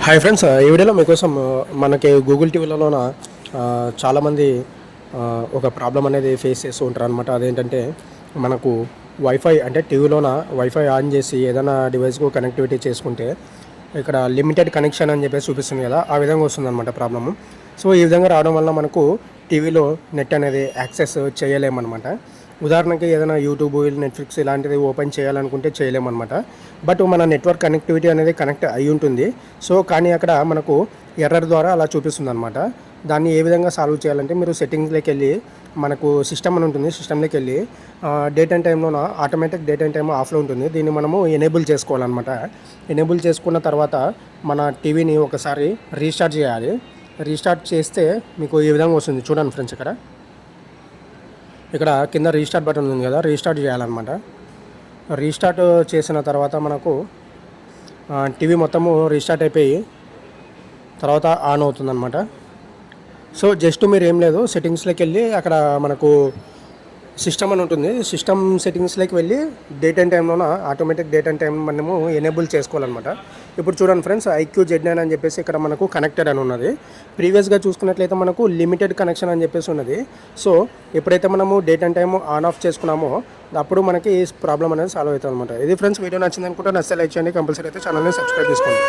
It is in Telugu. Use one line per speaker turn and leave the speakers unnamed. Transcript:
హాయ్ ఫ్రెండ్స్, ఈ వీడియోలో మీకోసం మనకి గూగుల్ టీవీలలోన చాలామంది ఒక ప్రాబ్లం అనేది ఫేస్ చేస్తూ ఉంటారు అనమాట. అదేంటంటే మనకు వైఫై అంటే టీవీలోన వైఫై ఆన్ చేసి ఏదైనా డివైస్కు కనెక్టివిటీ చేసుకుంటే ఇక్కడ లిమిటెడ్ కనెక్షన్ అని చెప్పేసి చూపిస్తుంది కదా, ఆ విధంగా వస్తుందన్నమాట ప్రాబ్లము. సో ఈ విధంగా రావడం వల్ల మనకు టీవీలో నెట్ అనేది యాక్సెస్ చేయలేమన్నమాట. ఉదాహరణకి ఏదైనా యూట్యూబ్, నెట్ఫ్లిక్స్ ఇలాంటిది ఓపెన్ చేయాలనుకుంటే చేయలేమన్నమాట. బట్ మన నెట్వర్క్ కనెక్టివిటీ అనేది కనెక్ట్ అయి ఉంటుంది. సో కానీ అక్కడ మనకు ఎర్రర్ ద్వారా అలా చూపిస్తుంది అనమాట. దాన్ని ఏ విధంగా సాల్వ్ చేయాలంటే మీరు సెట్టింగ్స్లోకి వెళ్ళి మనకు సిస్టమ్ అని ఉంటుంది. సిస్టమ్లోకి వెళ్ళి డే టైం టైంలోన ఆటోమేటిక్ డే టైం ఆఫ్లో ఉంటుంది. దీన్ని మనము ఎనేబుల్ చేసుకోవాలన్నమాట. ఎనేబుల్ చేసుకున్న తర్వాత మన టీవీని ఒకసారి రీస్టార్ట్ చేయాలి. రీస్టార్ట్ చేస్తే మీకు ఈ విధంగా వస్తుంది. చూడండి ఫ్రెండ్స్, ఇక్కడ కింద రీస్టార్ట్ బటన్ ఉంది కదా, రీస్టార్ట్ చేయాలన్నమాట. రీస్టార్ట్ చేసిన తర్వాత మనకు టీవీ మొత్తము రీస్టార్ట్ అయిపోయి తర్వాత ఆన్ అవుతుందన్నమాట. సో జస్ట్ మీరు ఏం లేదు, సెట్టింగ్స్లోకి వెళ్ళి అక్కడ మనకు సిస్టమ్ అని ఉంటుంది. సిస్టమ్ సెట్టింగ్స్లోకి వెళ్ళి డేట్ అండ్ టైంలోన ఆటోమేటిక్ డేట్ అండ్ టైం మనము ఎనేబుల్ చేసుకోవాలన్నమాట. ఇప్పుడు చూడండి ఫ్రెండ్స్, IQ-Z9 అని చెప్పేసి ఇక్కడ మనకు కనెక్టెడ్ అని ఉన్నది. ప్రీవియస్గా చూసుకున్నట్లయితే మనకు లిమిటెడ్ కనెక్షన్ అని చెప్పేసి ఉన్నది. సో ఎప్పుడైతే మనము date and time on off చేసుకున్నామో అప్పుడు మనకి ఈ ప్రాబ్లం అనేది సాల్వ్ అవుతుంది అనమాట. ఇది ఫ్రెండ్స్, వీడియో నచ్చింది అనుకుంటే నచ్చితే లైక్ చేయండి, కంపల్సరీ అయితే ఛానల్ని సబ్స్క్రైబ్ చేసుకోండి.